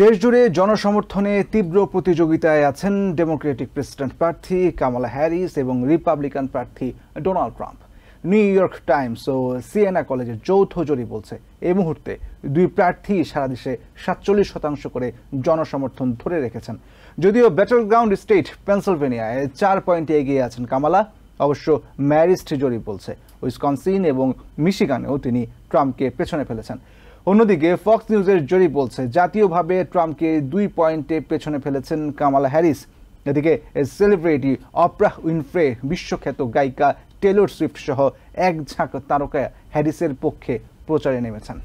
দেশজুড়ে জনসমর্থনে তীব্র প্রতিযোগিতায় আছেন ডেমোক্রেটিক প্রেসিডেন্ট প্রার্থী কামালা হ্যারিস এবং রিপাবলিকান প্রার্থী Donald Trump. New York Times ও সিয়েনা কলেজের যৌথ জরিপ বলছে এই মুহূর্তে দুই প্রার্থী সারা দেশে 47% করে জনসমর্থন ধরে রেখেছেন। যদিও ব্যাটল গ্রাউন্ড স্টেট পেনসিলভেনিয়ায় 4 পয়েন্টে এগিয়ে আছেন কামালা, অবশ্য ম্যারিস্ট জরিপ বলছে উইসকনসিন এবং মিশিগানেও তিনি ট্রাম্পকে পেছনে ফেলেছেন। অন্যদিকে ফক্স নিউজের জরিপ বলছে জাতীয়ভাবে ট্রাম্পকে 2 পয়েন্টে পেছনে ফেলেছেন কামালা হ্যারিস। এদিকে সেলিব্রিটি অপ্রাহ উইনফ্রে, বিশ্বখ্যাত গায়িকা টেলর সুইফট সহ এক ঝাঁক তারকা হ্যারিসের পক্ষে প্রচারে নেমেছেন।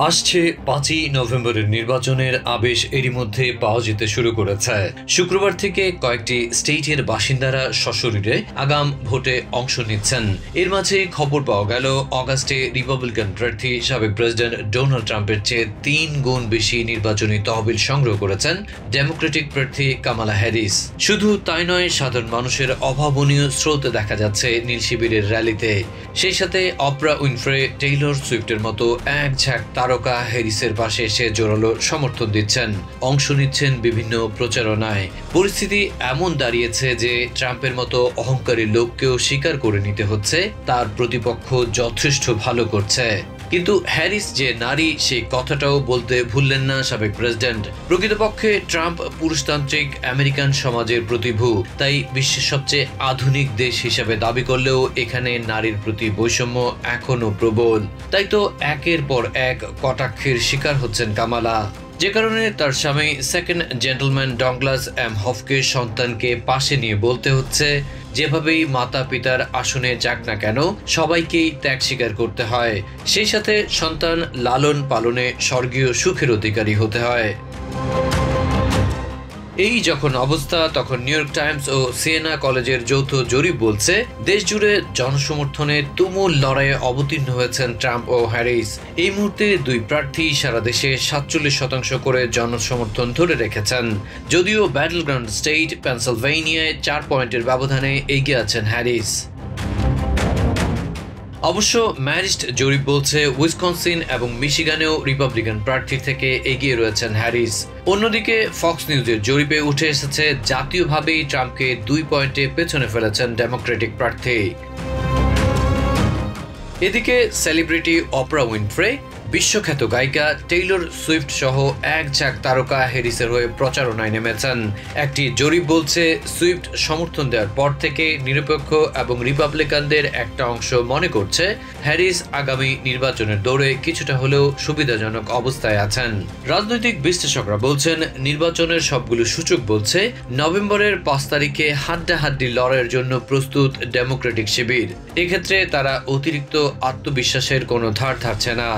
আসছে 5ই নভেম্বরের নির্বাচনের আবেশ এরই মধ্যে পাওয়া যেতে শুরু করেছে। শুক্রবার থেকে কয়েকটি স্টেটের বাসিন্দারা সশরীরে আগাম ভোটে অংশ নিচ্ছেন। এর মাঝে খবর পাওয়া গেল অগাস্টে রিপাবলিকান প্রার্থী সাবেক প্রেসিডেন্ট ডোনাল্ড ট্রাম্পের চেয়ে 3 গুণ বেশি নির্বাচনী তহবিল সংগ্রহ করেছেন ডেমোক্রেটিক প্রার্থী কামালা হ্যারিস। শুধু তাই নয়, সাধারণ মানুষের অভাবনীয় স্রোত দেখা যাচ্ছে নীল শিবিরের র্যালিতে। সেই সাথে অপ্রা উইনফ্রে, টেইলর সুইফটের মতো এক ঝাঁক তারকা হ্যারিসের পাশে এসে জোরালো সমর্থন দিচ্ছেন, অংশ নিচ্ছেন বিভিন্ন প্রচারণায়। পরিস্থিতি এমন দাঁড়িয়েছে যে ট্রাম্পের মতো অহংকারী লোককেও স্বীকার করে নিতে হচ্ছে তার প্রতিপক্ষ যথেষ্ট ভালো করছে। কিন্তু হ্যারিস যে নারী, সেই কথাটাও বলতে ভুললেন না সাবেক প্রেসিডেন্ট। প্রকৃতপক্ষে ট্রাম্প পুরুষতান্ত্রিক আমেরিকান সমাজের প্রতিভূ, তাই বিশ্বের সবচেয়ে আধুনিক দেশ হিসেবে দাবি করলেও এখানে নারীর প্রতি বৈষম্য এখনো প্রবল। তাই তো একের পর এক কটাক্ষের শিকার হচ্ছেন কামালা, যে কারণে তার স্বামী সেকেন্ড জেন্টলম্যান ডগলাস এম হফকে সন্তানকে পাশে নিয়ে বলতে হচ্ছে, যেভাবেই মাতা পিতার আসনে যাক না কেন সবাইকেই ত্যাগ স্বীকার করতে হয়, সেই সাথে সন্তান লালন পালনে স্বর্গীয় সুখের অধিকারী হতে হয়। এই যখন অবস্থা, তখন নিউ ইয়র্ক টাইমস ও সিয়েনা কলেজের যৌথ জরিপ বলছে দেশজুড়ে জনসমর্থনে তুমুল লড়াইয়ে অবতীর্ণ হয়েছেন ট্রাম্প ও হ্যারিস। এই মুহূর্তে দুই প্রার্থী সারা দেশে 47% করে জনসমর্থন ধরে রেখেছেন। যদিও ব্যাটল গ্রাউন্ড স্টেট পেনসিলভেনিয়ায় 4 পয়েন্টের ব্যবধানে এগিয়ে আছেন হ্যারিস। অবশ্য ম্যারিস্ট জরিপ বলছে উইসকনসিন এবং মিশিগানেও রিপাবলিকান প্রার্থী থেকে এগিয়ে রয়েছেন হ্যারিস। অন্যদিকে ফক্স নিউজের জরিপে উঠে এসেছে জাতীয়ভাবেই ট্রাম্পকে 2 পয়েন্টে পেছনে ফেলেছেন ডেমোক্রেটিক প্রার্থী। এদিকে সেলিব্রিটি অপ্রা উইনফ্রে, বিশ্বখ্যাত গায়িকা টেইলর সুইফট সহ এক ঝাঁক তারকা হ্যারিসের হয়ে প্রচারণায় নেমেছেন। একটি জরিপ বলছে সুইফট সমর্থন দেওয়ার পর থেকে নিরপেক্ষ এবং রিপাবলিকানদের একটা অংশ মনে করছে হ্যারিস আগামী নির্বাচনের দৌড়ে কিছুটা হলেও সুবিধাজনক অবস্থায় আছেন। রাজনৈতিক বিশ্লেষকরা বলছেন নির্বাচনের সবগুলো সূচক বলছে নভেম্বরের 5 তারিখে হাড্ডাহাড্ডি লড়াইয়ের জন্য প্রস্তুত ডেমোক্রেটিক শিবির। এক্ষেত্রে তারা অতিরিক্ত আত্মবিশ্বাসের কোনো ধার ধারছে না।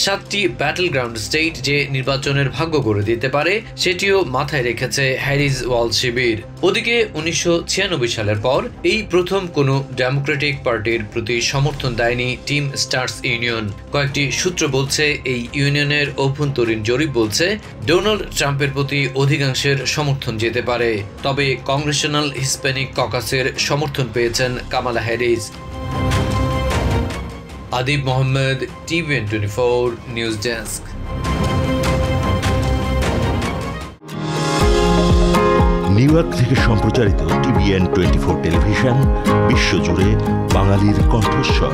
7টি ব্যাটল গ্রাউন্ড স্টেট যে নির্বাচনের ভাগ্য করে দিতে পারে সেটিও মাথায় রেখেছে হ্যারিস ওয়াল শিবির। ওদিকে 1996 সালের পর এই প্রথম কোনো ডেমোক্রেটিক পার্টির প্রতি সমর্থন দেয়নি টিম স্টার্স ইউনিয়ন। কয়েকটি সূত্র বলছে এই ইউনিয়নের অভ্যন্তরীণ জরিপ বলছে ডোনাল্ড ট্রাম্পের প্রতি অধিকাংশের সমর্থন যেতে পারে, তবে কংগ্রেশনাল হিস্প্যানিক ককাসের সমর্থন পেয়েছেন Kamala Harris. Adib Mohammad, TVN 24 news desk. New York থেকে সম্প্রচারিত টিভিএন 24 টেলিভিশন বিশ্বজুড়ে বাঙালির কণ্ঠস্বর।